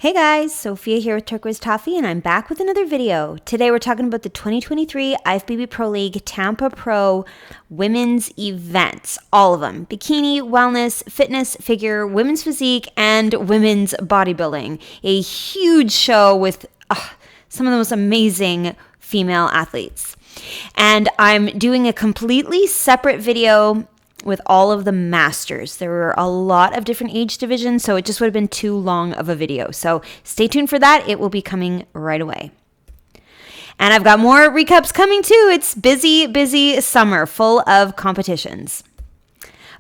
Hey guys, Sophia here with Turquoise Toffee, and I'm back with another video. Today we're talking about the 2023 IFBB Pro League Tampa Pro women's events. All of them. Bikini, wellness, fitness, figure, women's physique, and women's bodybuilding. A huge show with some of the most amazing female athletes. And I'm doing a completely separate video with all of the masters. There were a lot of different age divisions, so it just would have been too long of a video. So stay tuned for that. It will be coming right away. And I've got more recaps coming too. It's busy summer full of competitions.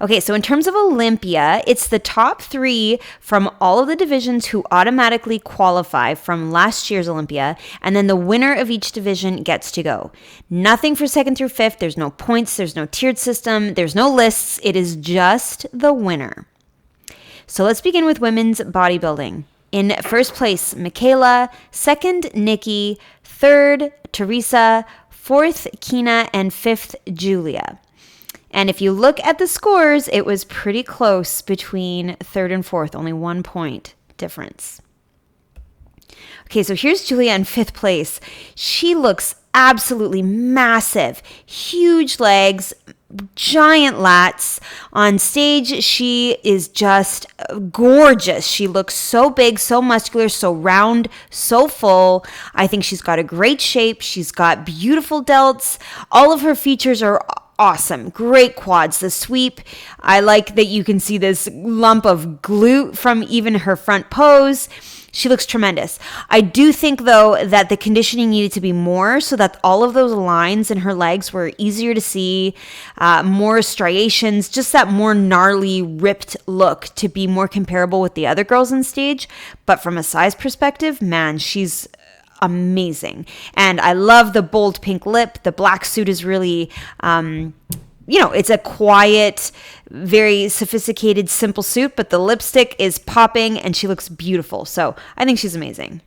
Okay, so in terms of Olympia, it's the top 3 from all of the divisions who automatically qualify from last year's Olympia, and then the winner of each division gets to go. Nothing for 2nd through 5th. There's no points. There's no tiered system. There's no lists. It is just the winner. So let's begin with women's bodybuilding. In first place, Michaela. 2nd, Nikki. 3rd, Teresa. 4th, Kina. And 5th, Julia. And if you look at the scores, it was pretty close between 3rd and 4th, only 1 point difference. Okay, so here's Julia in 5th place. She looks absolutely massive, huge legs, giant lats. On stage, she is just gorgeous. She looks so big, so muscular, so round, so full. I think she's got a great shape. She's got beautiful delts. All of her features are awesome. Great quads. The sweep. I like that you can see this lump of glute from even her front pose. She looks tremendous. I do think, though, that the conditioning needed to be more so that all of those lines in her legs were easier to see, more striations, just that more gnarly, ripped look to be more comparable with the other girls on stage. But from a size perspective, man, she's amazing. And I love the bold pink lip. The black suit is really, it's a quiet, very sophisticated, simple suit, but the lipstick is popping and she looks beautiful. So I think she's amazing.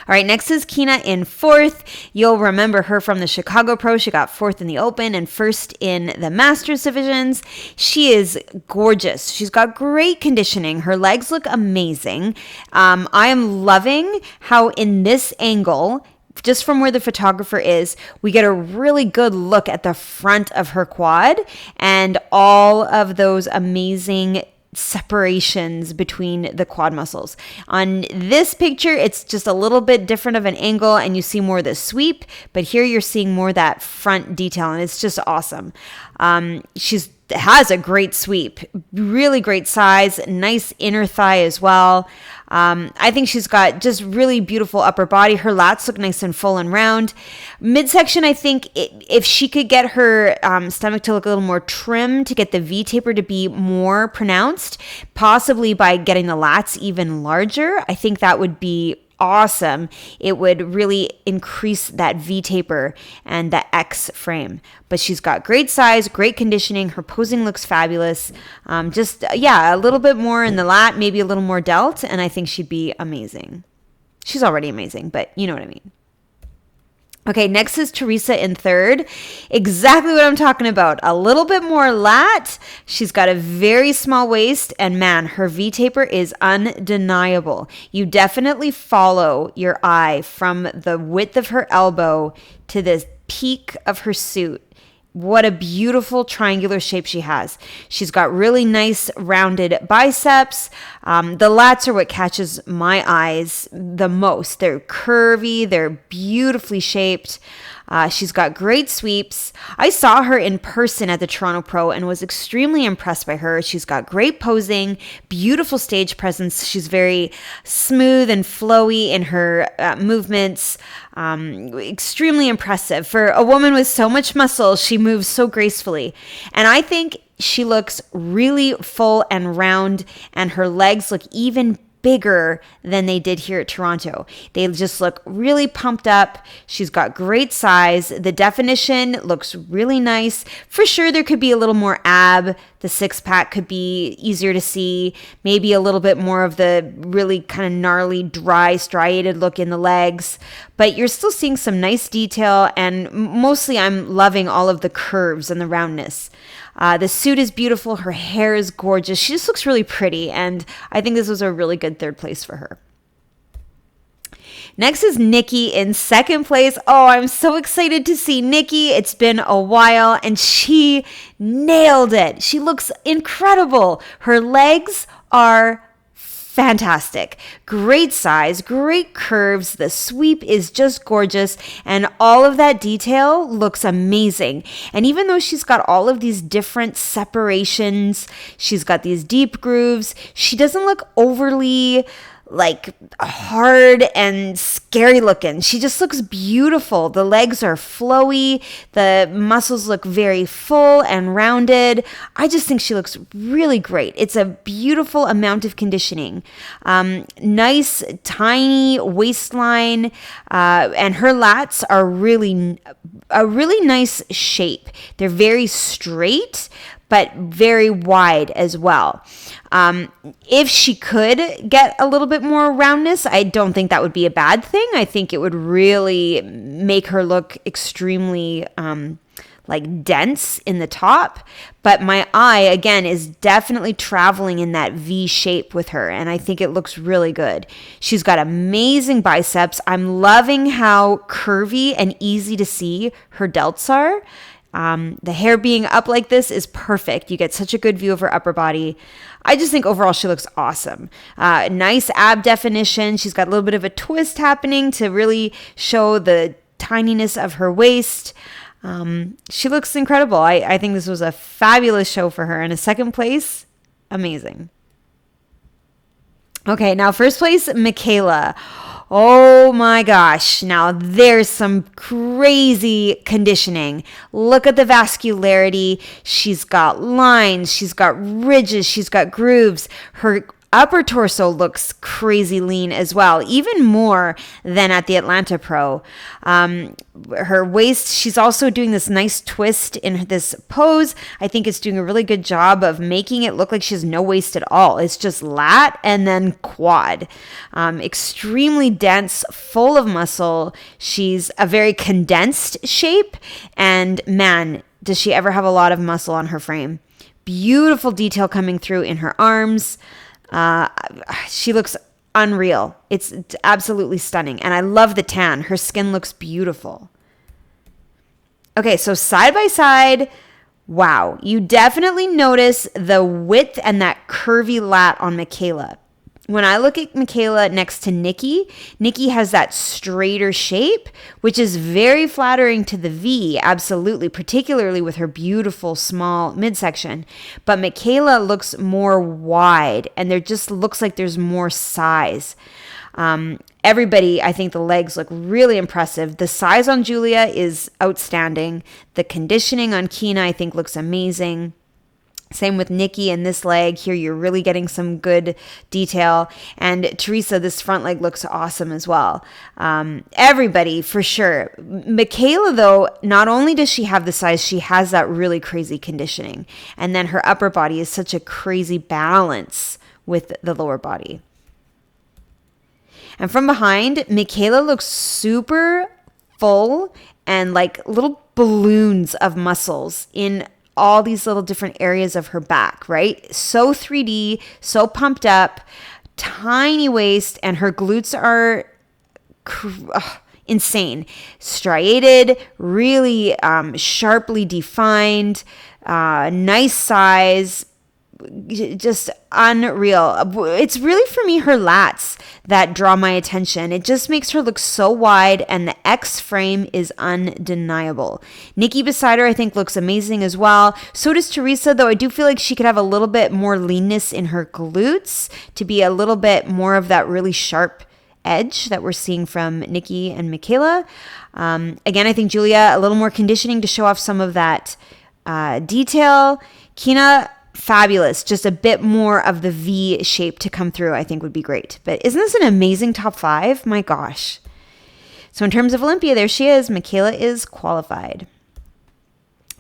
All right, next is Kina in 4th. You'll remember her from the Chicago Pro. She got 4th in the Open and 1st in the Masters divisions. She is gorgeous. She's got great conditioning. Her legs look amazing. I am loving how in this angle, just from where the photographer is, we get a really good look at the front of her quad and all of those amazing separations between the quad muscles. On this picture, it's just a little bit different of an angle and you see more of the sweep, but here you're seeing more of that front detail and it's just awesome. She has a great sweep, really great size, nice inner thigh as well. I think she's got just really beautiful upper body. Her lats look nice and full and round. Midsection, I think if she could get her stomach to look a little more trim, to get the V taper to be more pronounced, possibly by getting the lats even larger, I think that would be awesome. It would really increase that V taper and the X frame. But she's got great size, great conditioning. Her posing looks fabulous. A little bit more in the lat, maybe a little more delt, and I think she'd be amazing. She's already amazing, but you know what I mean. Okay, next is Teresa in 3rd. Exactly what I'm talking about. A little bit more lat. She's got a very small waist, and man, her V-taper is undeniable. You definitely follow your eye from the width of her elbow to the peak of her suit. What a beautiful triangular shape she has. She's got really nice rounded biceps. The lats are what catches my eyes the most. They're curvy. They're beautifully shaped. She's got great sweeps. I saw her in person at the Toronto Pro and was extremely impressed by her. She's got great posing, beautiful stage presence. She's very smooth and flowy in her movements. Extremely impressive. For a woman with so much muscle, she moves so gracefully. And I think she looks really full and round, and her legs look even bigger than they did here at Toronto. They just look really pumped up. She's got great size. The definition looks really nice. For sure, there could be a little more ab. The 6-pack could be easier to see. Maybe a little bit more of the really kind of gnarly, dry, striated look in the legs. But you're still seeing some nice detail, and mostly I'm loving all of the curves and the roundness. The suit is beautiful. Her hair is gorgeous. She just looks really pretty. And I think this was a really good third place for her. Next is Nikki in second place. Oh, I'm so excited to see Nikki. It's been a while and she nailed it. She looks incredible. Her legs are fantastic. Great size, great curves. The sweep is just gorgeous and all of that detail looks amazing. And even though she's got all of these different separations, she's got these deep grooves, she doesn't look overly like hard and scary looking. She just looks beautiful. The legs are flowy. The muscles look very full and rounded. I just think she looks really great. It's a beautiful amount of conditioning. Nice, tiny waistline. And her lats are a really nice shape. They're very straight, but very wide as well. If she could get a little bit more roundness, I don't think that would be a bad thing. I think it would really make her look extremely like dense in the top. But my eye, again, is definitely traveling in that V shape with her, and I think it looks really good. She's got amazing biceps. I'm loving how curvy and easy to see her delts are. The hair being up like this is perfect. You get such a good view of her upper body. I just think overall she looks awesome. Nice ab definition. She's got a little bit of a twist happening to really show the tininess of her waist. She looks incredible. I think this was a fabulous show for her. And a second place, amazing. Okay, now first place, Michaela. Oh my gosh, now there's some crazy conditioning. Look at the vascularity. She's got lines, she's got ridges, she's got grooves. Her upper torso looks crazy lean as well, even more than at the Atlanta Pro. Her waist, she's also doing this nice twist in this pose. I think it's doing a really good job of making it look like she has no waist at all. It's just lat and then quad. Extremely dense, full of muscle. She's a very condensed shape, and man, does she ever have a lot of muscle on her frame. Beautiful detail coming through in her arms. She looks unreal. It's absolutely stunning. And I love the tan. Her skin looks beautiful. Okay, so side by side, wow. You definitely notice the width and that curvy lat on Michaela. When I look at Michaela next to Nikki, Nikki has that straighter shape, which is very flattering to the V, absolutely, particularly with her beautiful small midsection. But Michaela looks more wide, and there just looks like there's more size. Everybody, I think the legs look really impressive. The size on Julia is outstanding. The conditioning on Kina, I think, looks amazing. Same with Nikki and this leg. Here you're really getting some good detail. And Teresa, this front leg looks awesome as well. Everybody, for sure. Michaela, though, not only does she have the size, she has that really crazy conditioning. And then her upper body is such a crazy balance with the lower body. And from behind, Michaela looks super full and like little balloons of muscles in all these little different areas of her back, right? So 3D, so pumped up, tiny waist, and her glutes are insane. Striated, really sharply defined, nice size, just unreal. It's really, for me, her lats that draw my attention. It just makes her look so wide, and the X frame is undeniable. Nikki beside her, I think, looks amazing as well. So does Teresa, though I do feel like she could have a little bit more leanness in her glutes to be a little bit more of that really sharp edge that we're seeing from Nikki and Michaela. Again, I think Julia, a little more conditioning to show off some of that detail. Kina, fabulous. Just a bit more of the V shape to come through, I think would be great. But isn't this an amazing top 5? My gosh. So in terms of Olympia, there she is. Michaela is qualified.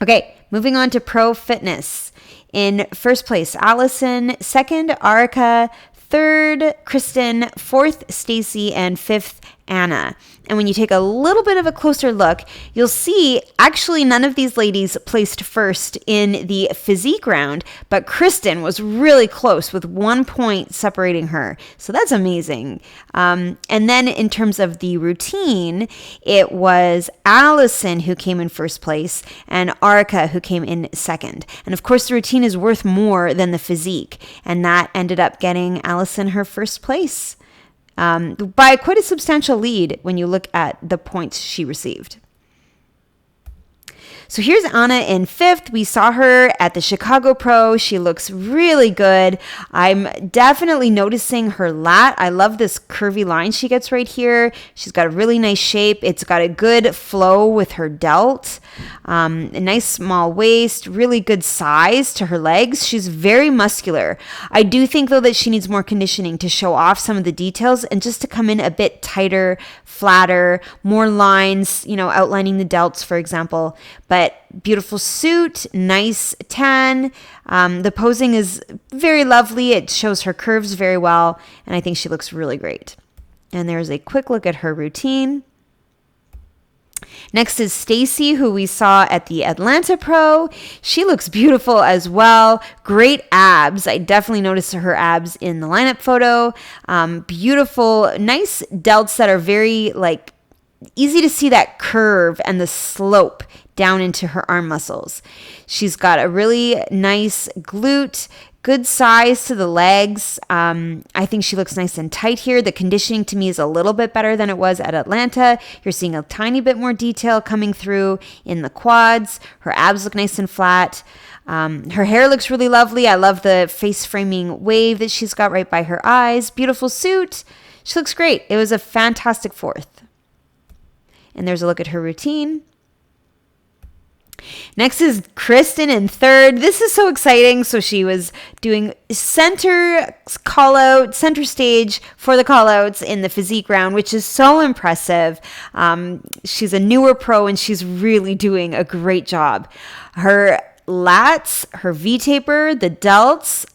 Okay, moving on to Pro Fitness. In first place, Allison. Second, Arika. Third, Kristen. Fourth, Stacy. And fifth, Anna. And when you take a little bit of a closer look, you'll see actually none of these ladies placed first in the physique round, but Kristen was really close with 1 point separating her. So that's amazing. And then in terms of the routine, it was Allison who came in first place and Arica who came in second. And of course, the routine is worth more than the physique. And that ended up getting Allison her first place. By quite a substantial lead when you look at the points she received. So here's Anna in fifth. We saw her at the Chicago Pro. She looks really good. I'm definitely noticing her lat. I love this curvy line she gets right here. She's got a really nice shape. It's got a good flow with her delt. A nice small waist, really good size to her legs. She's very muscular. I do think though that she needs more conditioning to show off some of the details and just to come in a bit tighter, flatter, more lines, outlining the delts, for example. But beautiful suit, nice tan. The posing is very lovely. It shows her curves very well, and I think she looks really great. And there's a quick look at her routine. Next is Stacy, who we saw at the Atlanta Pro. She looks beautiful as well. Great abs. I definitely noticed her abs in the lineup photo. Beautiful, nice delts that are very easy to see that curve and the slope down into her arm muscles. She's got a really nice glute, good size to the legs. I think she looks nice and tight here. The conditioning to me is a little bit better than it was at Atlanta. You're seeing a tiny bit more detail coming through in the quads. Her abs look nice and flat. Her hair looks really lovely. I love the face framing wave that she's got right by her eyes. Beautiful suit. She looks great. It was a fantastic fourth. And there's a look at her routine. Next is Kristen in third. This is so exciting. So she was doing center stage for the callouts in the physique round, which is so impressive. She's a newer pro and she's really doing a great job. Her lats, her V-taper, the delts,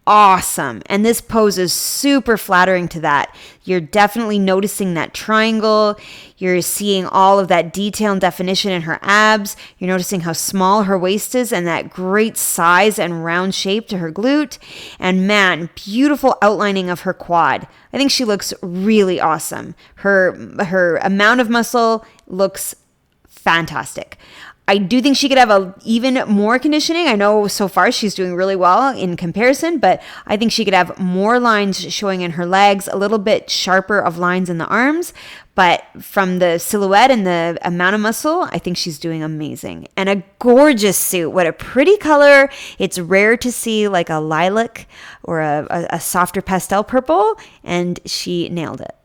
awesome. And this pose is super flattering to that. You're definitely noticing that triangle. You're seeing all of that detail and definition in her abs. You're noticing how small her waist is and that great size and round shape to her glute. And man, beautiful outlining of her quad. I think she looks really awesome. Her amount of muscle looks fantastic. I do think she could have even more conditioning. I know so far she's doing really well in comparison, but I think she could have more lines showing in her legs, a little bit sharper of lines in the arms. But from the silhouette and the amount of muscle, I think she's doing amazing. And a gorgeous suit. What a pretty color. It's rare to see like a lilac or a softer pastel purple, and she nailed it.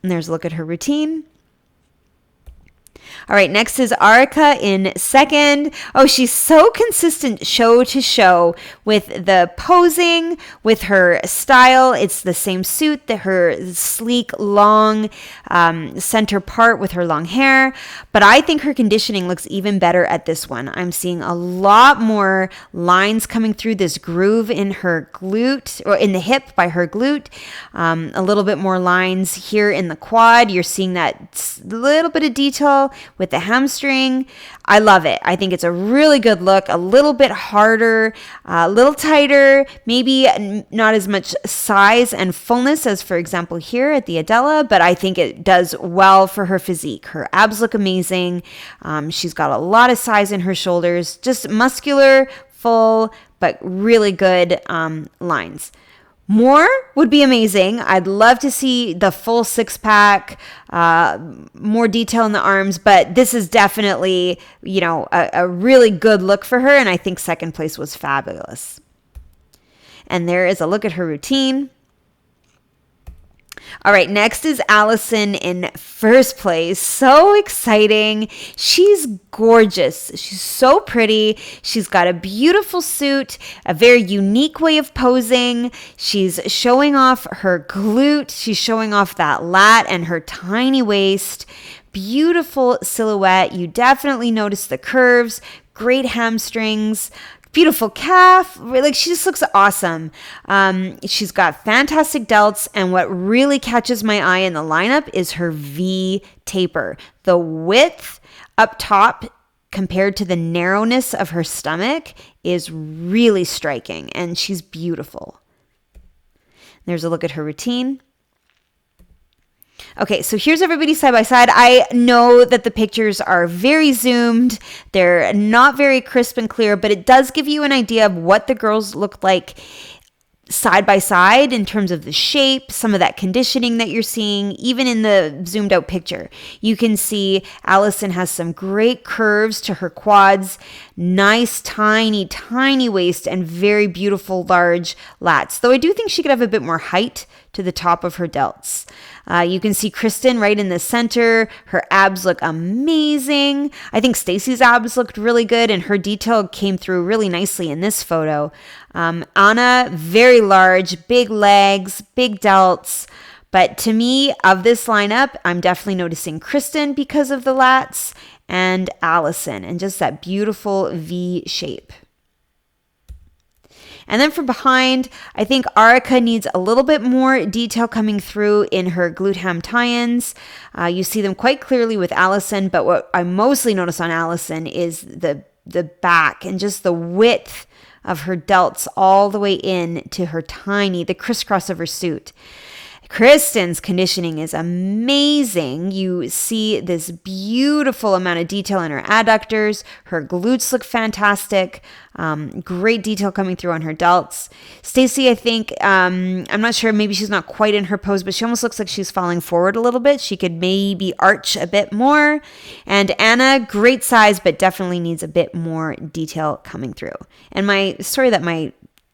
And there's a look at her routine. All right, next is Arica in second. Oh, she's so consistent show to show with the posing, with her style. It's the same suit, her sleek, long center part with her long hair. But I think her conditioning looks even better at this one. I'm seeing a lot more lines coming through this groove in her glute, or in the hip by her glute. A little bit more lines here in the quad. You're seeing that little bit of detail with the hamstring. I love it. I think it's a really good look, a little bit harder, a little tighter, maybe not as much size and fullness as, for example, here at the Adela, but I think it does well for her physique. Her abs look amazing. She's got a lot of size in her shoulders, just muscular, full, but really good lines. More would be amazing. I'd love to see the full six-pack, more detail in the arms, but this is definitely, a really good look for her, and I think second place was fabulous. And there is a look at her routine. All right, next is Allison in first place. So exciting. She's gorgeous. She's so pretty. She's got a beautiful suit, a very unique way of posing. She's showing off her glute. She's showing off that lat and her tiny waist. Beautiful silhouette. You definitely notice the curves, great hamstrings, beautiful calf. Like, she just looks awesome. She's got fantastic delts, and what really catches my eye in the lineup is her V taper. The width up top compared to the narrowness of her stomach is really striking, and she's beautiful. There's a look at her routine. Okay, so here's everybody side by side. I know that the pictures are very zoomed. They're not very crisp and clear, but it does give you an idea of what the girls look like side by side in terms of the shape, some of that conditioning that you're seeing, even in the zoomed out picture. You can see Allison has some great curves to her quads, nice, tiny, tiny waist, and very beautiful, large lats. Though I do think she could have a bit more height to the top of her delts. You can see Kristen right in the center. Her abs look amazing. I think Stacy's abs looked really good, and her detail came through really nicely in this photo. Anna, very large, big legs, big delts. But to me, of this lineup, I'm definitely noticing Kristen because of the lats, and Allison, and just that beautiful V shape. And then from behind, I think Arica needs a little bit more detail coming through in her glute ham tie-ins. You see them quite clearly with Allison, but what I mostly notice on Allison is the back and just the width of her delts all the way in to her the crisscross of her suit. Kristen's conditioning is amazing. You see this beautiful amount of detail in her adductors. Her glutes look fantastic. Great detail coming through on her delts. Stacy, I think, I'm not sure, maybe she's not quite in her pose, but she almost looks like she's falling forward a little bit. She could maybe arch a bit more. And Anna, great size, but definitely needs a bit more detail coming through. And my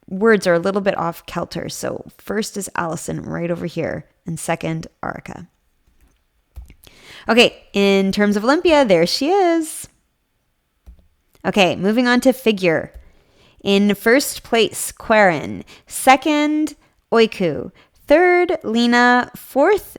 words are a little bit off kilter. So first is Allison right over here, and second, Arica. Okay, in terms of Olympia, there she is. Okay, moving on to figure. In first place, Quarin. Second, Oiku. Third, Lena. Fourth,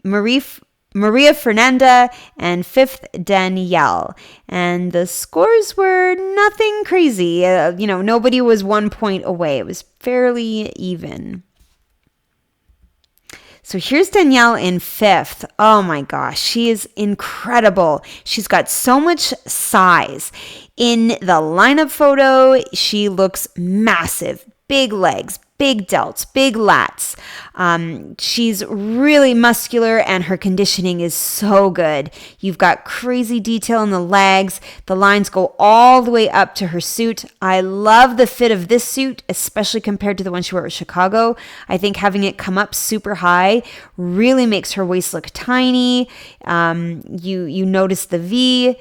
Maria Fernanda, and fifth, Danielle. And the scores were nothing crazy. Nobody was 1 point away. It was fairly even. So here's Danielle in fifth. Oh my gosh, she is incredible. She's got so much size. In the lineup photo, she looks massive. Big legs, big delts, big lats. She's really muscular, and her conditioning is so good. You've got crazy detail in the legs. The lines go all the way up to her suit. I love the fit of this suit, especially compared to the one she wore at Chicago. I think having it come up super high really makes her waist look tiny. You notice the V.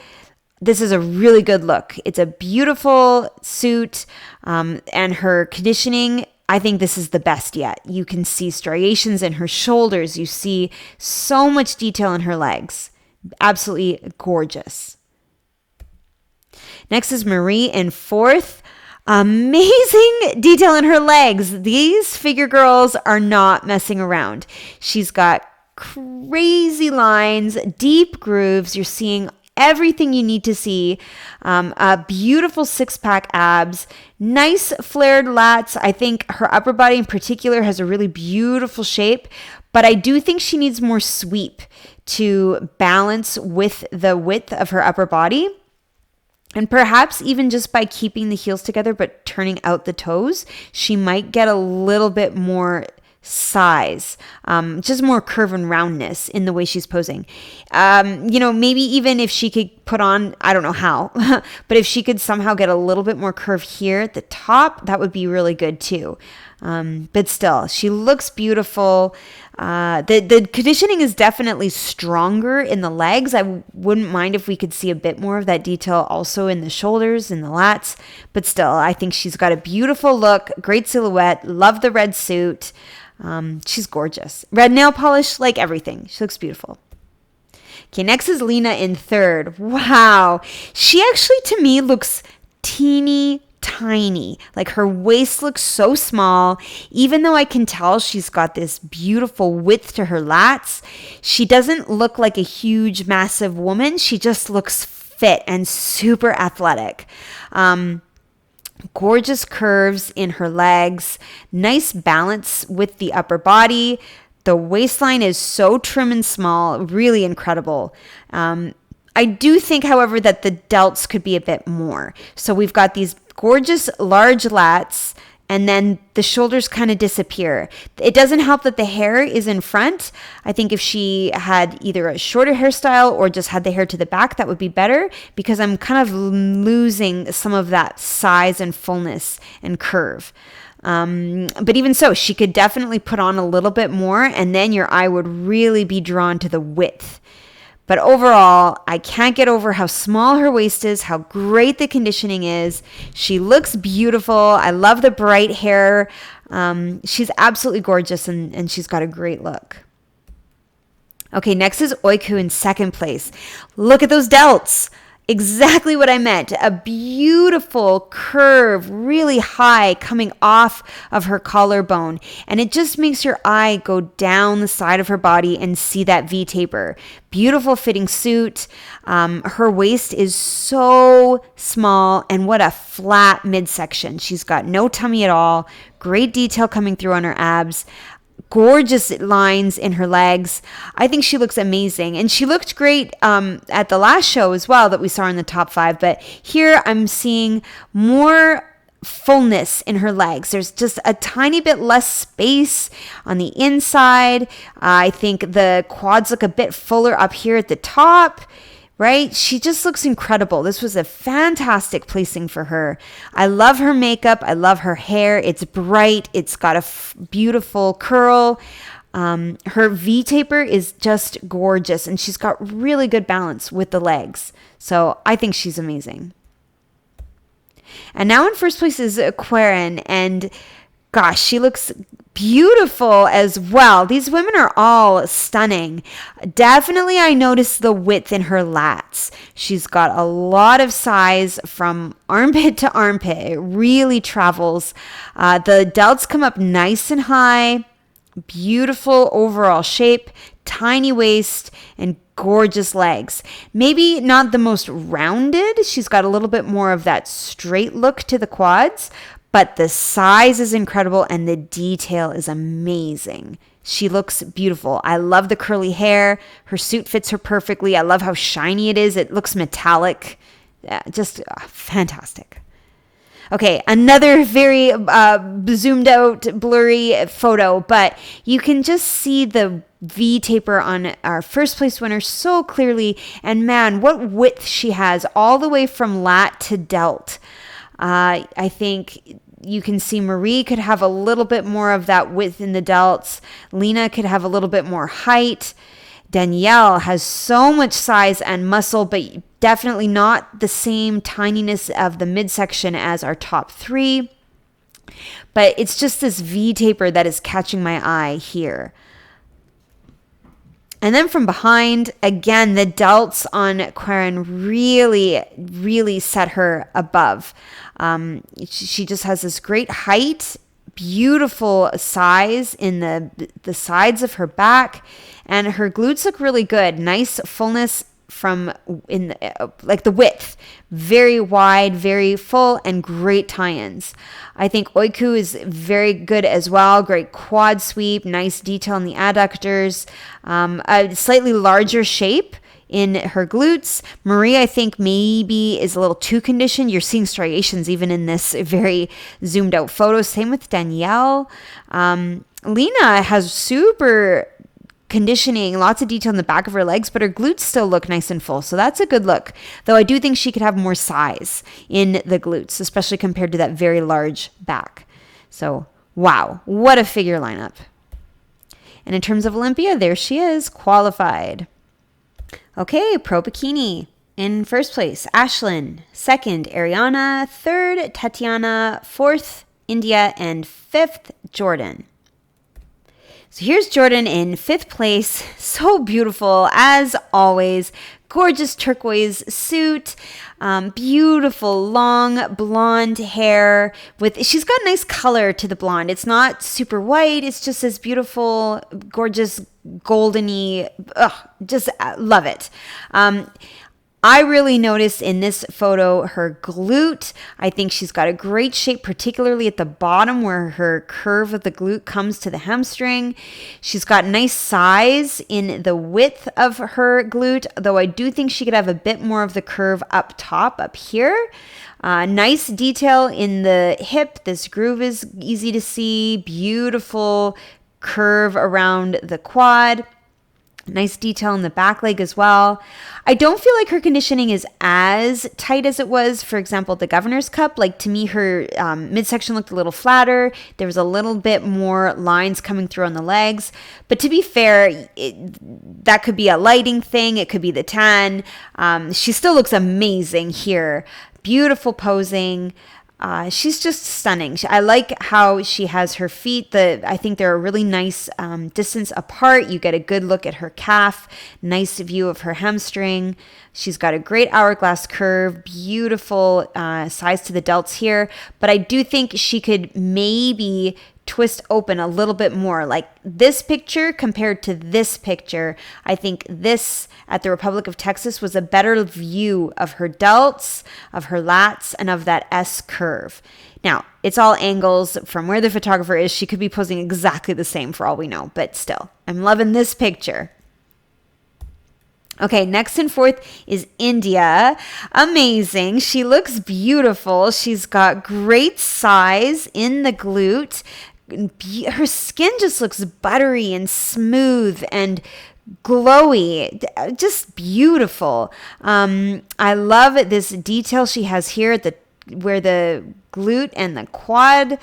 This is a really good look. It's a beautiful suit, and her conditioning, I think this is the best yet. You can see striations in her shoulders. You see so much detail in her legs. Absolutely gorgeous. Next is Marie in fourth. Amazing detail in her legs. These figure girls are not messing around. She's got crazy lines, deep grooves. You're seeing everything you need to see. A beautiful six-pack abs, nice flared lats. I think her upper body in particular has a really beautiful shape, but I do think she needs more sweep to balance with the width of her upper body. And perhaps even just by keeping the heels together but turning out the toes, she might get a little bit more size, just more curve and roundness in the way she's posing. Maybe even if she could put on, I don't know how, but if she could somehow get a little bit more curve here at the top, that would be really good too. But still, she looks beautiful. The conditioning is definitely stronger in the legs. I wouldn't mind if we could see a bit more of that detail also in the shoulders and the lats, but still, I think she's got a beautiful look, great silhouette, love the red suit. She's gorgeous. Red nail polish, like everything. She looks beautiful. Okay, next is Lena in third. Wow. She actually, to me, looks teeny tiny. Like her waist looks so small. Even though I can tell she's got this beautiful width to her lats, she doesn't look like a huge, massive woman. She just looks fit and super athletic. Gorgeous curves in her legs, nice balance with the upper body. The waistline is so trim and small, really incredible. I do think, however, that the delts could be a bit more. So we've got these gorgeous large lats, and then the shoulders kind of disappear. It doesn't help that the hair is in front. I think if she had either a shorter hairstyle or just had the hair to the back, that would be better, because I'm kind of losing some of that size and fullness and curve. But even so, she could definitely put on a little bit more, and then your eye would really be drawn to the width. But overall, I can't get over how small her waist is, how great the conditioning is. She looks beautiful. I love the bright hair. She's absolutely gorgeous, and she's got a great look. Okay, next is Oiku in second place. Look at those delts. Exactly what I meant. A beautiful curve, really high, coming off of her collarbone. And it just makes your eye go down the side of her body and see that V taper. Beautiful fitting suit. Her waist is so small, and what a flat midsection. She's got no tummy at all. Great detail coming through on her abs. Gorgeous lines in her legs. I think she looks amazing, and she looked great at the last show as well that we saw in the top 5, but here I'm seeing more fullness in her legs. There's just a tiny bit less space on the inside. I think the quads look a bit fuller up here at the top. Right? She just looks incredible. This was a fantastic placing for her. I love her makeup. I love her hair. It's bright. It's got a beautiful curl. Her V taper is just gorgeous, and she's got really good balance with the legs. So I think she's amazing. And now in first place is Aquarin, and gosh, she looks beautiful as well. These women are all stunning. Definitely, I noticed the width in her lats. She's got a lot of size from armpit to armpit. It really travels. The delts come up nice and high. Beautiful overall shape, tiny waist, and gorgeous legs. Maybe not the most rounded. She's got a little bit more of that straight look to the quads, but the size is incredible and the detail is amazing. She looks beautiful. I love the curly hair. Her suit fits her perfectly. I love how shiny it is. It looks metallic. Just fantastic. Okay, another very zoomed out, blurry photo, but you can just see the V taper on our first place winner so clearly. And man, what width she has all the way from lat to delt. I think you can see Marie could have a little bit more of that width in the delts. Lena could have a little bit more height. Danielle has so much size and muscle, but definitely not the same tininess of the midsection as our top 3. But it's just this V taper that is catching my eye here. And then from behind, again, the delts on Quarren really set her above. She just has this great height, beautiful size in the sides of her back, and her glutes look really good. Nice fullness from in the, like the width, very wide, very full, and great tie-ins. I think Oiku is very good as well. Great quad sweep, nice detail in the adductors, a slightly larger shape in her glutes. Marie, I think maybe is a little too conditioned. You're seeing striations even in this very zoomed out photo. Same with Danielle. Lena has super conditioning, lots of detail in the back of her legs, but her glutes still look nice and full. So that's a good look. Though I do think she could have more size in the glutes, especially compared to that very large back. So wow, what a figure lineup. And in terms of Olympia, there she is, qualified. Okay, Pro Bikini. In first place, Ashlyn. Second, Ariana. Third, Tatiana. Fourth, India. And fifth, Jordan. So here's Jordan in fifth place. So beautiful, as always. Gorgeous turquoise suit. Beautiful, long blonde hair. She's got nice color to the blonde. It's not super white. It's just this beautiful, gorgeous, goldeny. Just love it. I really noticed in this photo her glute. I think she's got a great shape, particularly at the bottom where her curve of the glute comes to the hamstring. She's got nice size in the width of her glute, though I do think she could have a bit more of the curve up top, up here. Nice detail in the hip. This groove is easy to see. Beautiful curve around the quad. Nice detail in the back leg as well. I don't feel like her conditioning is as tight as it was, for example, the Governor's Cup. Like, to me, her midsection looked a little flatter. There was a little bit more lines coming through on the legs. But to be fair, that could be a lighting thing. It could be the tan. She still looks amazing here. Beautiful posing. She's just stunning. I like how she has her feet. I think they're a really nice distance apart. You get a good look at her calf, nice view of her hamstring. She's got a great hourglass curve, beautiful size to the delts here. But I do think she could maybe twist open a little bit more. Like this picture compared to this picture, I think this at the Republic of Texas was a better view of her delts, of her lats, and of that S curve. Now, it's all angles from where the photographer is. She could be posing exactly the same for all we know, but still, I'm loving this picture. Okay, next and fourth is India. Amazing. She looks beautiful. She's got great size in the glute. Her skin just looks buttery and smooth and glowy, just beautiful. I love this detail she has here at where the glute and the quad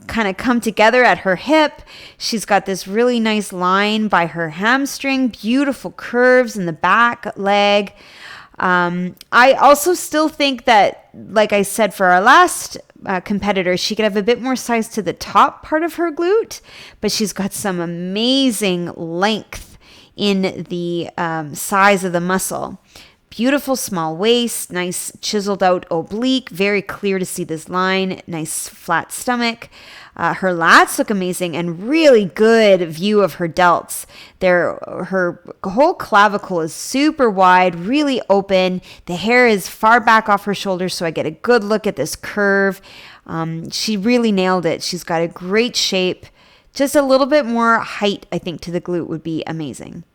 kind of come together at her hip. She's got this really nice line by her hamstring, beautiful curves in the back leg. I also still think that, like I said for our last competitor, she could have a bit more size to the top part of her glute, but she's got some amazing length in the size of the muscle. Beautiful small waist, nice chiseled out oblique, very clear to see this line, nice flat stomach. Her lats look amazing and really good view of her delts. Her whole clavicle is super wide, really open. The hair is far back off her shoulders, so I get a good look at this curve. She really nailed it. She's got a great shape. Just a little bit more height, I think, to the glute would be amazing.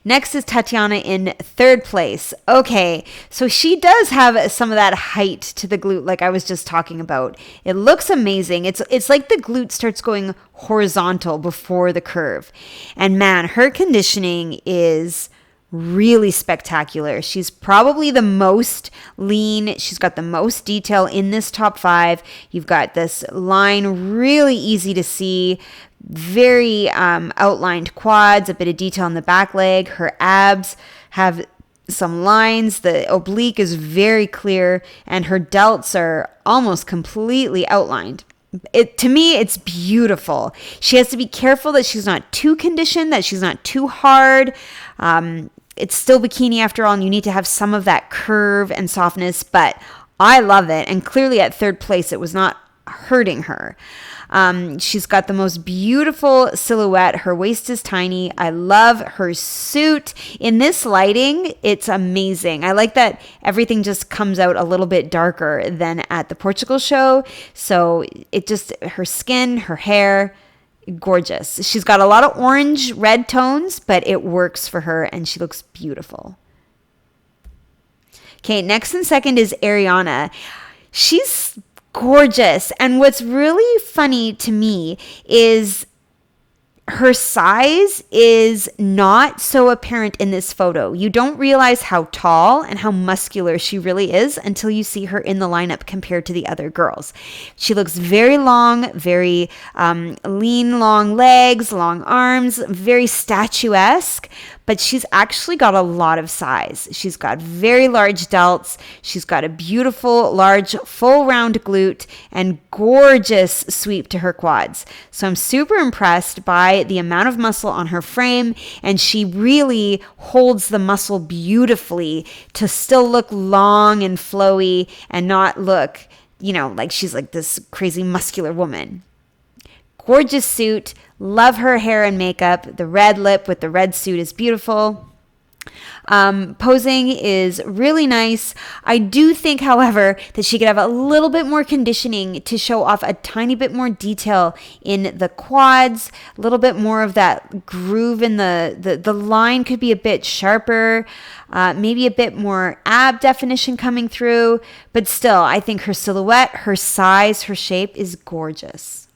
Next is Tatiana in third place. Okay, so she does have some of that height to the glute like I was just talking about. It looks amazing. It's like the glute starts going horizontal before the curve. And man, her conditioning is really spectacular. She's probably the most lean. She's got the most detail in this top 5. You've got this line really easy to see. Very outlined quads, a bit of detail on the back leg. Her abs have some lines. The oblique is very clear, and her delts are almost completely outlined. To me, it's beautiful. She has to be careful that she's not too conditioned, that she's not too hard. It's still bikini after all, and you need to have some of that curve and softness, but I love it. And clearly at third place, it was not hurting her. She's got the most beautiful silhouette. Her waist is tiny. I love her suit. In this lighting, it's amazing. I like that everything just comes out a little bit darker than at the Portugal show. So her skin, her hair, gorgeous. She's got a lot of orange, red tones, but it works for her and she looks beautiful. Okay, next and second is Ariana. She's gorgeous. And what's really funny to me is her size is not so apparent in this photo. You don't realize how tall and how muscular she really is until you see her in the lineup compared to the other girls. She looks very long, very lean, long legs, long arms, very statuesque, but she's actually got a lot of size. She's got very large delts. She's got a beautiful, large, full round glute and gorgeous sweep to her quads. So I'm super impressed by the amount of muscle on her frame, and she really holds the muscle beautifully to still look long and flowy and not look, like she's like this crazy muscular woman. Gorgeous suit. Love her hair and makeup. The red lip with the red suit is beautiful. Posing is really nice. I do think, however, that she could have a little bit more conditioning to show off a tiny bit more detail in the quads, a little bit more of that groove in the line could be a bit sharper, maybe a bit more ab definition coming through, but still, I think her silhouette, her size, her shape is gorgeous.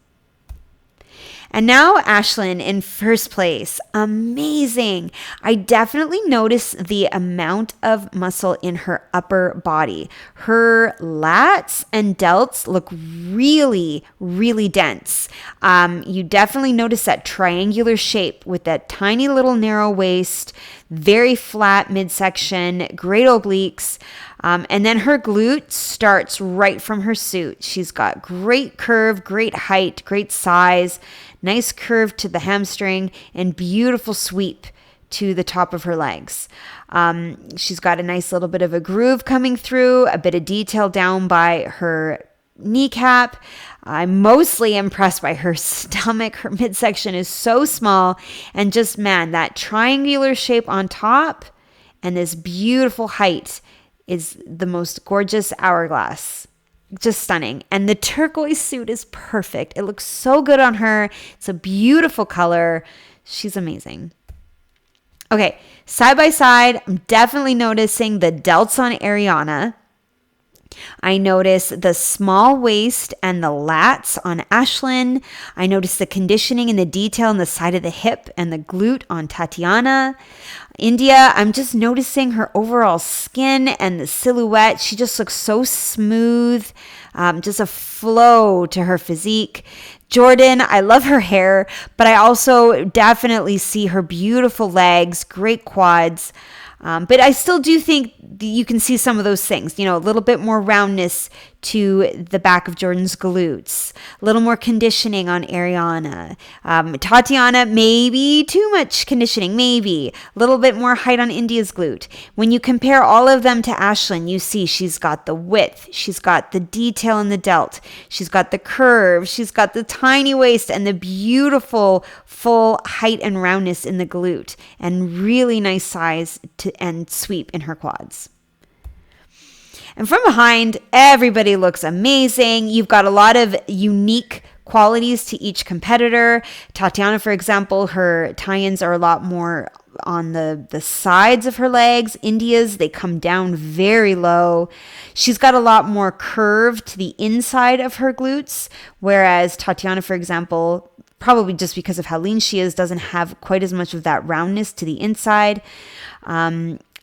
And now Ashlyn in first place. Amazing. I definitely noticed the amount of muscle in her upper body. Her lats and delts look really, really dense. You definitely notice that triangular shape with that tiny little narrow waist, very flat midsection, great obliques. And then her glute starts right from her suit. She's got great curve, great height, great size, nice curve to the hamstring, and beautiful sweep to the top of her legs. She's got a nice little bit of a groove coming through, a bit of detail down by her kneecap. I'm mostly impressed by her stomach. Her midsection is so small, and just, man, that triangular shape on top and this beautiful height is the most gorgeous hourglass. Just stunning. And the turquoise suit is perfect. It looks so good on her. It's a beautiful color. She's amazing. Okay, side by side, I'm definitely noticing the delts on Ariana. I notice the small waist and the lats on Ashlyn. I notice the conditioning and the detail on the side of the hip and the glute on Tatiana. India, I'm just noticing her overall skin and the silhouette. She just looks so smooth, just a flow to her physique. Jordan, I love her hair, but I also definitely see her beautiful legs, great quads. But I still do think you can see some of those things, a little bit more roundness to the back of Jordan's glutes, a little more conditioning on Ariana. Tatiana, maybe too much conditioning, maybe a little bit more height on India's glute. When you compare all of them to Ashlyn, you see she's got the width, she's got the detail in the delt, she's got the curve, she's got the tiny waist and the beautiful full height and roundness in the glute, and really nice size and sweep in her quads. And from behind, everybody looks amazing. You've got a lot of unique qualities to each competitor. Tatiana, for example, her tie-ins are a lot more on the sides of her legs. India's, they come down very low. She's got a lot more curve to the inside of her glutes, whereas Tatiana, for example, probably just because of how lean she is, doesn't have quite as much of that roundness to the inside.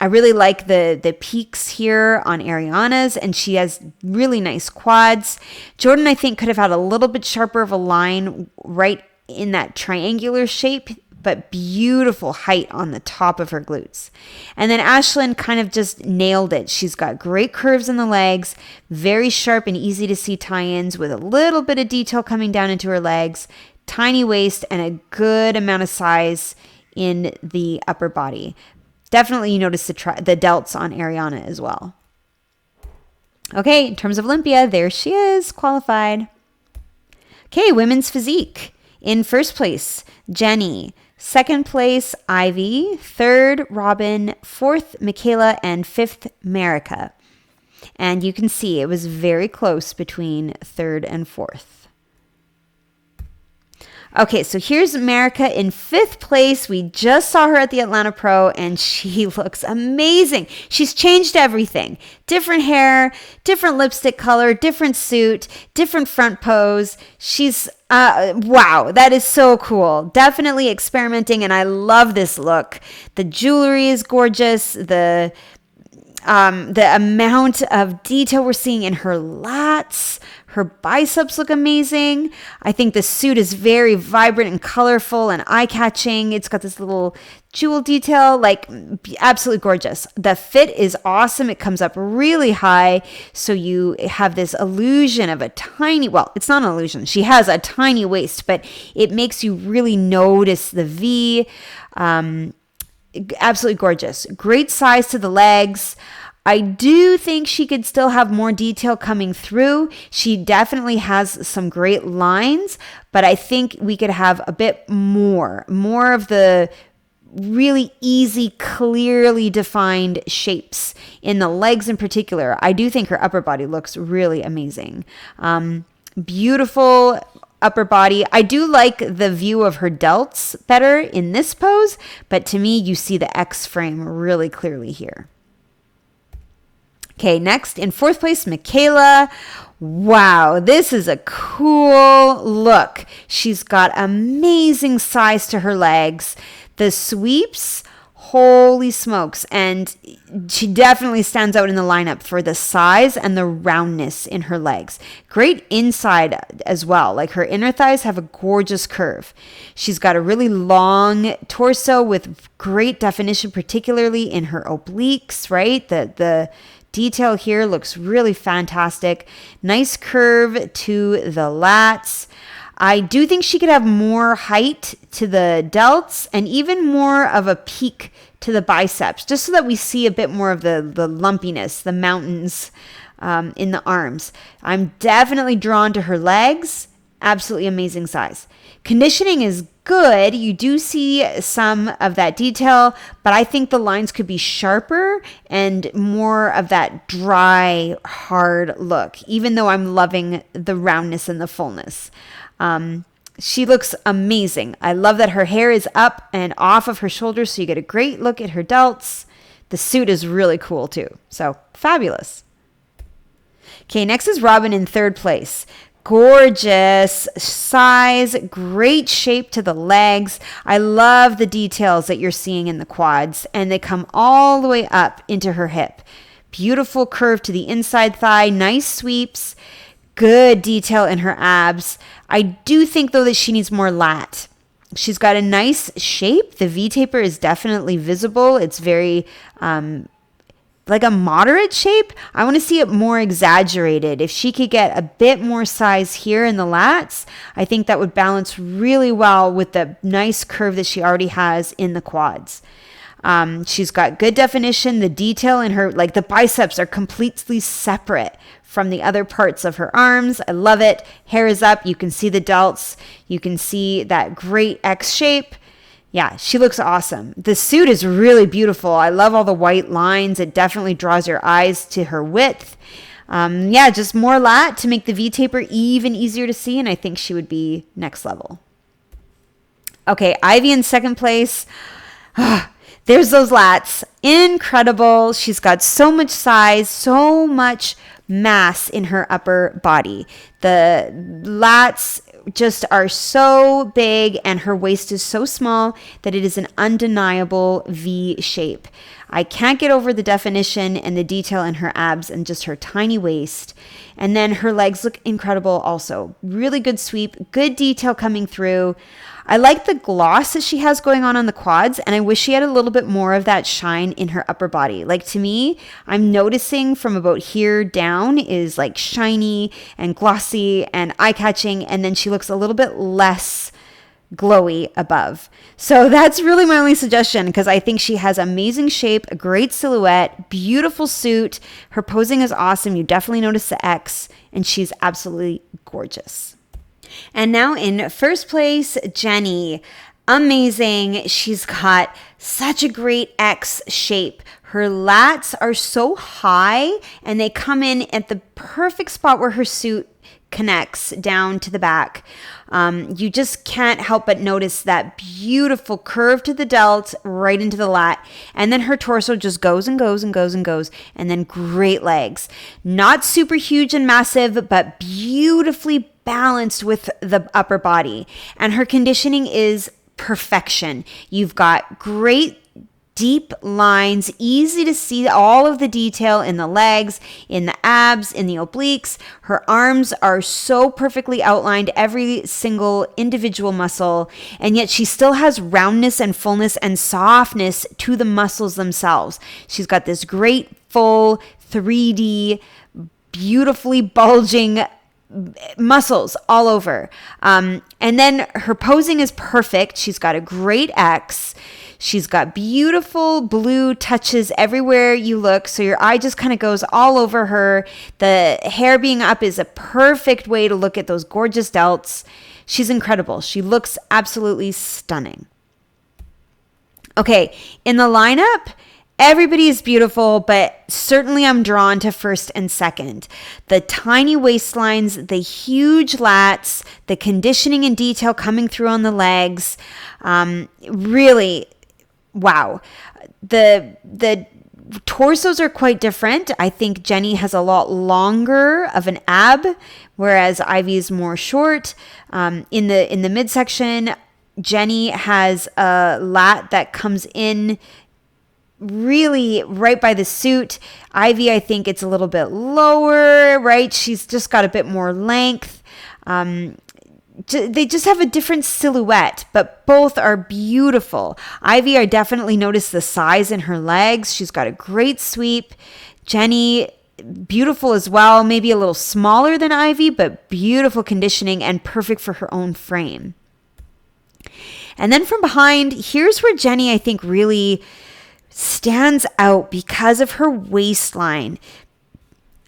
I really like the peaks here on Ariana's, and she has really nice quads. Jordan, I think, could have had a little bit sharper of a line right in that triangular shape, but beautiful height on the top of her glutes. And then Ashlyn kind of just nailed it. She's got great curves in the legs, very sharp and easy to see tie-ins with a little bit of detail coming down into her legs, tiny waist, and a good amount of size in the upper body. Definitely you notice the delts on Ariana as well. Okay, in terms of Olympia, there she is, qualified. Okay, women's physique. In first place, Jenny. Second place, Ivy. Third, Robin. Fourth, Michaela. And fifth, Marika. And you can see it was very close between third and fourth. Okay, so here's Marika in fifth place. We just saw her at the Atlanta Pro, and she looks amazing. She's changed everything. Different hair, different lipstick color, different suit, different front pose. She's, wow, that is so cool. Definitely experimenting, and I love this look. The jewelry is gorgeous. The amount of detail we're seeing in her lats, her biceps look amazing. I think the suit is very vibrant and colorful and eye-catching. It's got this little jewel detail, like absolutely gorgeous. The fit is awesome. It comes up really high, so you have this illusion of a tiny, well, it's not an illusion. She has a tiny waist, but it makes you really notice the V. Absolutely gorgeous. Great size to the legs. I do think she could still have more detail coming through. She definitely has some great lines, but I think we could have a bit more of the really easy, clearly defined shapes in the legs in particular. I do think her upper body looks really amazing. Beautiful upper body. I do like the view of her delts better in this pose, but to me, you see the X frame really clearly here. Okay, next in fourth place, Michaela. Wow, this is a cool look. She's got amazing size to her legs. The sweeps, holy smokes. And she definitely stands out in the lineup for the size and the roundness in her legs. Great inside as well. Like her inner thighs have a gorgeous curve. She's got a really long torso with great definition, particularly in her obliques, right? The detail here looks really fantastic. Nice curve to the lats. I do think she could have more height to the delts and even more of a peak to the biceps, just so that we see a bit more of the lumpiness, the mountains in the arms. I'm definitely drawn to her legs. Absolutely amazing size. Conditioning is good. You do see some of that detail, but I think the lines could be sharper and more of that dry, hard look, even though I'm loving the roundness and the fullness. She looks amazing. I love that her hair is up and off of her shoulders, so you get a great look at her delts. The suit is really cool too. So fabulous. Okay, next is Robin in third place. Gorgeous size, great shape to the legs. I love the details that you're seeing in the quads, and they come all the way up into her hip. Beautiful curve to the inside thigh, nice sweeps, good detail in her abs. I do think, though, that she needs more lat. She's got a nice shape. The V-taper is definitely visible. It's very like a moderate shape. I want to see it more exaggerated. If she could get a bit more size here in the lats, I think that would balance really well with the nice curve that she already has in the quads. She's got good definition. The detail in her, like the biceps are completely separate from the other parts of her arms. I love it. Hair is up. You can see the delts. You can see that great X shape. Yeah, she looks awesome. The suit is really beautiful. I love all the white lines. It definitely draws your eyes to her width. Just more lat to make the V-taper even easier to see, and I think she would be next level. Okay, Ivy in second place. There's those lats. Incredible. She's got so much size, so much mass in her upper body. The lats just are so big and her waist is so small that it is an undeniable V shape. I can't get over the definition and the detail in her abs and just her tiny waist. And then her legs look incredible also. Really good sweep, good detail coming through. I like the gloss that she has going on the quads, and I wish she had a little bit more of that shine in her upper body. Like, to me, I'm noticing from about here down is like shiny and glossy and eye-catching, and then she looks a little bit less glowy above. So that's really my only suggestion, because I think she has amazing shape, a great silhouette, beautiful suit. Her posing is awesome. You definitely notice the X, and she's absolutely gorgeous. And now in first place, Jenny. Amazing. She's got such a great X shape. Her lats are so high and they come in at the perfect spot where her suit connects down to the back. You just can't help but notice that beautiful curve to the delt right into the lat. And then her torso just goes and goes and goes and goes. And then great legs. Not super huge and massive, but beautifully balanced with the upper body. And her conditioning is perfection. You've got great deep lines, easy to see all of the detail in the legs, in the abs, in the obliques. Her arms are so perfectly outlined, every single individual muscle, and yet she still has roundness and fullness and softness to the muscles themselves. She's got this great full 3D, beautifully bulging muscles all over. And then her posing is perfect. She's got a great X. She's got beautiful blue touches everywhere you look. So your eye just kind of goes all over her. The hair being up is a perfect way to look at those gorgeous delts. She's incredible. She looks absolutely stunning. Okay, in the lineup, everybody is beautiful, but certainly I'm drawn to first and second. The tiny waistlines, the huge lats, the conditioning and detail coming through on the legs, really, wow. The torsos are quite different. I think Jenny has a lot longer of an ab, whereas Ivy is more short. In the midsection, Jenny has a lat that comes in really right by the suit. Ivy, I think it's a little bit lower, right? She's just got a bit more length. They just have a different silhouette, but both are beautiful. Ivy, I definitely noticed the size in her legs. She's got a great sweep. Jenny, beautiful as well, maybe a little smaller than Ivy, but beautiful conditioning and perfect for her own frame. And then from behind, here's where Jenny, I think, really stands out because of her waistline.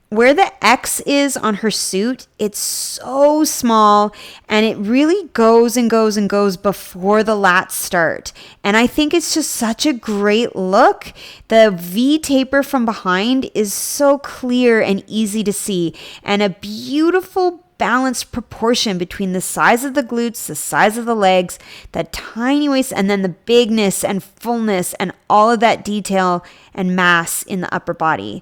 Where the X is on her suit, it's so small and it really goes and goes and goes before the lats start. And I think it's just such a great look. The V taper from behind is so clear and easy to see, and a beautiful balanced proportion between the size of the glutes, the size of the legs, that tiny waist, and then the bigness and fullness and all of that detail and mass in the upper body.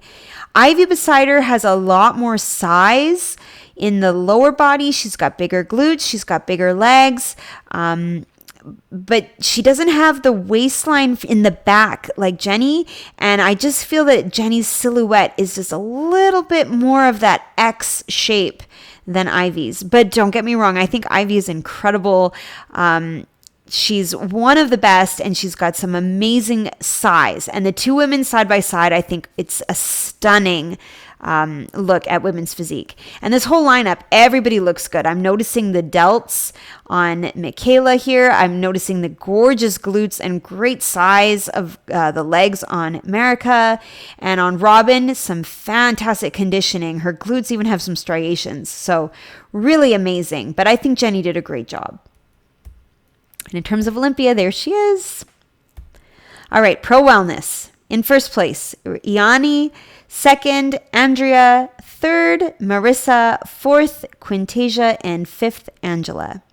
Ivy beside her has a lot more size in the lower body. She's got bigger glutes, she's got bigger legs, but she doesn't have the waistline in the back like Jenny. And I just feel that Jenny's silhouette is just a little bit more of that X shape than Ivy's. But don't get me wrong, I think Ivy is incredible. She's one of the best, and she's got some amazing size. And the two women side by side, I think it's a stunning look at women's physique. And this whole lineup, everybody looks good. I'm noticing the delts on Michaela here. I'm noticing the gorgeous glutes and great size of the legs on Marika. And on Robin, some fantastic conditioning. Her glutes even have some striations. So really amazing. But I think Jenny did a great job. And in terms of Olympia, there she is. All right, Pro Wellness. In first place, Iani. Second, Andrea. Third, Marissa. Fourth, Quintasia. And fifth, Angela.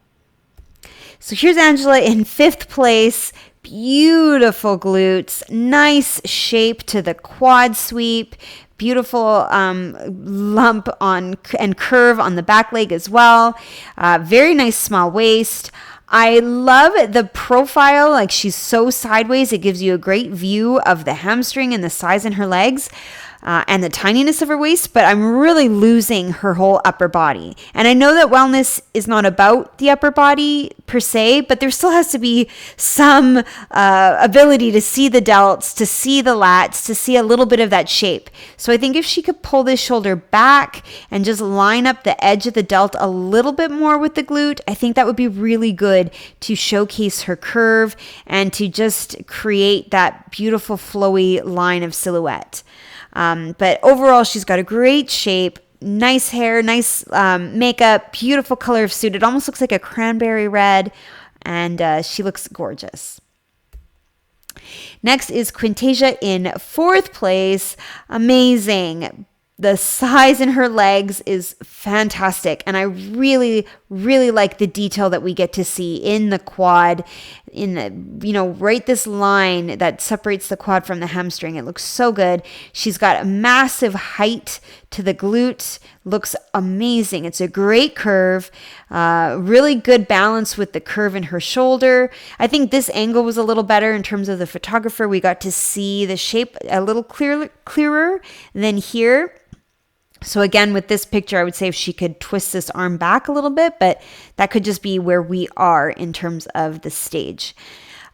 So here's Angela in fifth place. Beautiful glutes. Nice shape to the quad sweep. Beautiful lump on and curve on the back leg as well. Very nice small waist. I love the profile, like she's so sideways. It gives you a great view of the hamstring and the size in her legs and the tininess of her waist, but I'm really losing her whole upper body. And I know that wellness is not about the upper body per se, but there still has to be some ability to see the delts, to see the lats, to see a little bit of that shape. So I think if she could pull this shoulder back and just line up the edge of the delt a little bit more with the glute, I think that would be really good to showcase her curve and to just create that beautiful flowy line of silhouette. But overall, she's got a great shape, nice hair, nice makeup, beautiful color of suit. It almost looks like a cranberry red, and she looks gorgeous. Next is Quintasia in fourth place. Amazing. The size in her legs is fantastic. And I really, really like the detail that we get to see in the quad, in the, right this line that separates the quad from the hamstring. It looks so good. She's got a massive height to the glute. Looks amazing. It's a great curve. Really good balance with the curve in her shoulder. I think this angle was a little better in terms of the photographer. We got to see the shape a little clearer than here. So again, with this picture, I would say if she could twist this arm back a little bit, but that could just be where we are in terms of the stage.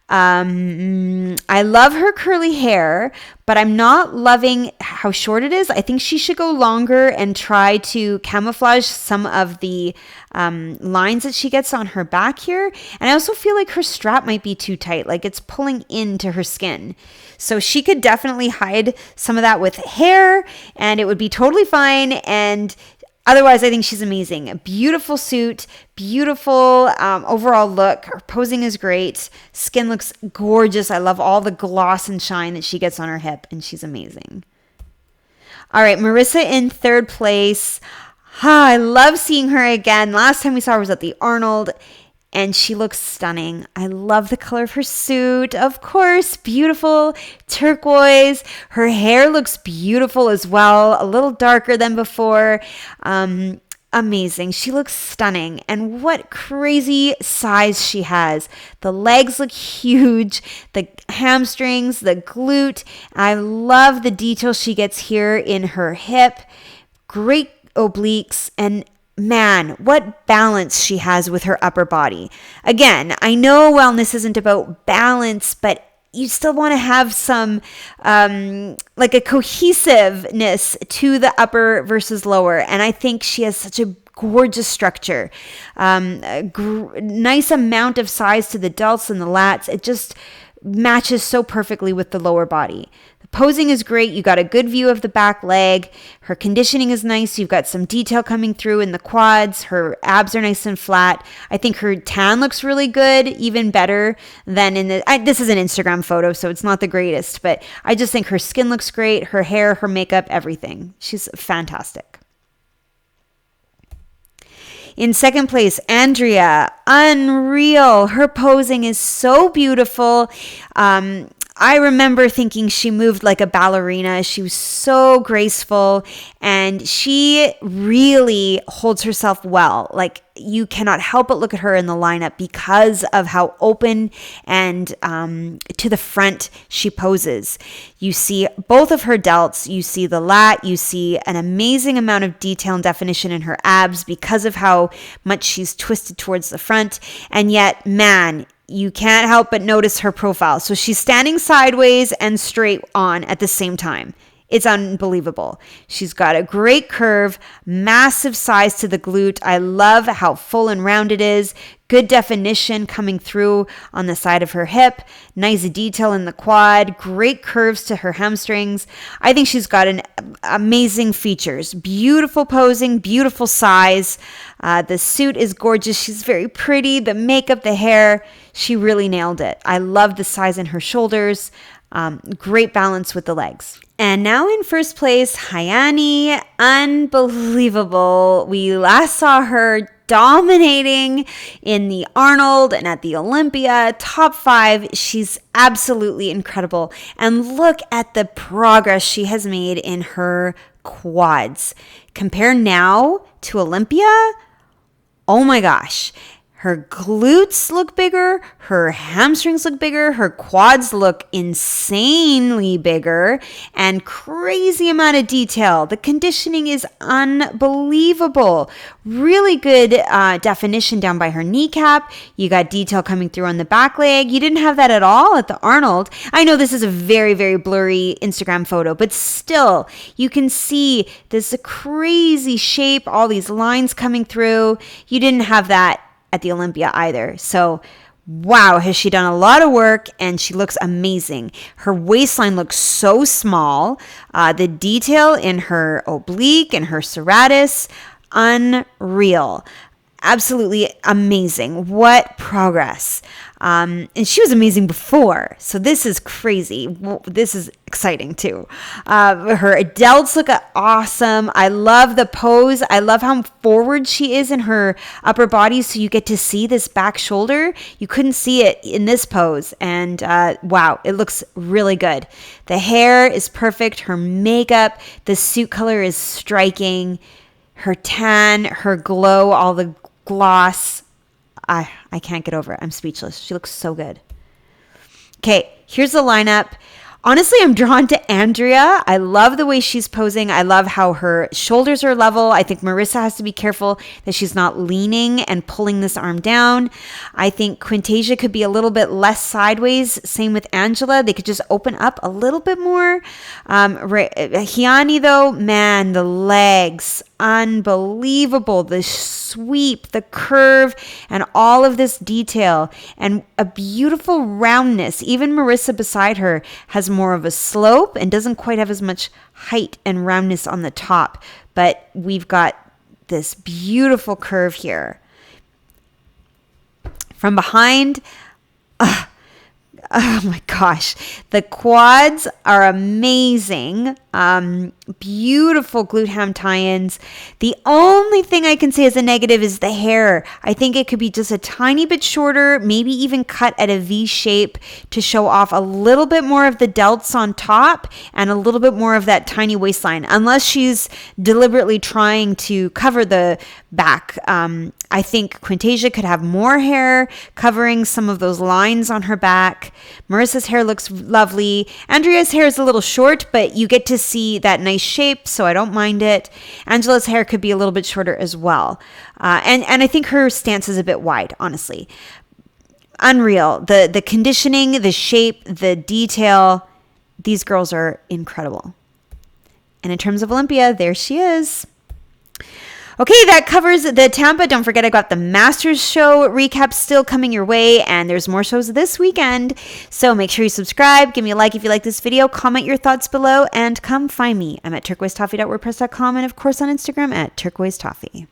I love her curly hair, but I'm not loving how short it is. I think she should go longer and try to camouflage some of the lines that she gets on her back here. And I also feel like her strap might be too tight, like it's pulling into her skin. So she could definitely hide some of that with hair and it would be totally fine. And Otherwise, I think she's amazing. A beautiful suit, beautiful overall look. Her posing is great. Skin looks gorgeous. I love all the gloss and shine that she gets on her hip, and she's amazing. All right, Marissa in third place. I love seeing her again. Last time we saw her was at the Arnold, and she looks stunning. I love the color of her suit. Of course, beautiful turquoise. Her hair looks beautiful as well, a little darker than before. Amazing. She looks stunning. And what crazy size she has. The legs look huge. The hamstrings, the glute. I love the detail she gets here in her hip. Great obliques, and man, what balance she has with her upper body. Again, I know wellness isn't about balance, but you still want to have some like a cohesiveness to the upper versus lower. And I think she has such a gorgeous structure, nice amount of size to the delts and the lats. It just matches so perfectly with the lower body. The posing is great. You got a good view of the back leg. Her conditioning is nice. You've got some detail coming through in the quads. Her abs are nice and flat. I think her tan looks really good, even better than in the, this is an Instagram photo, so it's not the greatest, but I just think her skin looks great. Her hair, her makeup, everything. She's fantastic. In second place, Andrea, unreal. Her posing is so beautiful. I remember thinking she moved like a ballerina. She was so graceful, and she really holds herself well. Like, you cannot help but look at her in the lineup because of how open and to the front she poses. You see both of her delts, you see the lat, you see an amazing amount of detail and definition in her abs because of how much she's twisted towards the front. And yet, man, you can't help but notice her profile. So she's standing sideways and straight on at the same time. It's unbelievable. She's got a great curve, massive size to the glute. I love how full and round it is. Good definition coming through on the side of her hip. Nice detail in the quad. Great curves to her hamstrings. I think she's got amazing features. Beautiful posing, beautiful size. The suit is gorgeous. She's very pretty. The makeup, the hair, she really nailed it. I love the size in her shoulders. Great balance with the legs. And now in first place, Hayani, unbelievable. We last saw her dominating in the Arnold and at the Olympia, top 5. She's absolutely incredible. And look at the progress she has made in her quads. Compare now to Olympia. Oh my gosh. Her glutes look bigger, her hamstrings look bigger, her quads look insanely bigger, and crazy amount of detail. The conditioning is unbelievable. Really good definition down by her kneecap. You got detail coming through on the back leg. You didn't have that at all at the Arnold. I know this is a very, very blurry Instagram photo, but still, you can see this crazy shape, all these lines coming through. You didn't have that at the Olympia either. So wow, has she done a lot of work, and she looks amazing. Her waistline looks so small. The detail in her oblique and her serratus, unreal. Absolutely amazing. What progress. And she was amazing before. So this is crazy. This is exciting too. Her delts look awesome. I love the pose. I love how forward she is in her upper body. So you get to see this back shoulder. You couldn't see it in this pose. And wow, it looks really good. The hair is perfect. Her makeup, the suit color is striking. Her tan, her glow, all the gloss. I can't get over it. I'm speechless. She looks so good. Okay, here's the lineup. Honestly, I'm drawn to Andrea. I love the way she's posing. I love how her shoulders are level. I think Marissa has to be careful that she's not leaning and pulling this arm down. I think Quintasia could be a little bit less sideways. Same with Angela. They could just open up a little bit more. Hiani, though, man, the legs, unbelievable. The sweep, the curve, and all of this detail, and a beautiful roundness. Even Marissa beside her has more of a slope and doesn't quite have as much height and roundness on the top, but we've got this beautiful curve here. From behind, oh my gosh, the quads are amazing. Beautiful glute ham tie-ins. The only thing I can say as a negative is the hair. I think it could be just a tiny bit shorter, maybe even cut at a V shape to show off a little bit more of the delts on top and a little bit more of that tiny waistline, unless she's deliberately trying to cover the back. I think Quintasia could have more hair covering some of those lines on her back. Marissa's hair looks lovely. Andrea's hair is a little short, but you get to see that nice shape, so I don't mind it. Angela's hair could be a little bit shorter as well. And I think her stance is a bit wide, honestly. Unreal. The conditioning, the shape, the detail, these girls are incredible. And in terms of Olympia, there she is. Okay, that covers the Tampa. Don't forget, I got the Masters show recap still coming your way, and there's more shows this weekend. So make sure you subscribe, give me a like if you like this video, comment your thoughts below, and come find me. I'm at turquoisetoffee.wordpress.com and, of course, on Instagram at turquoisetoffee.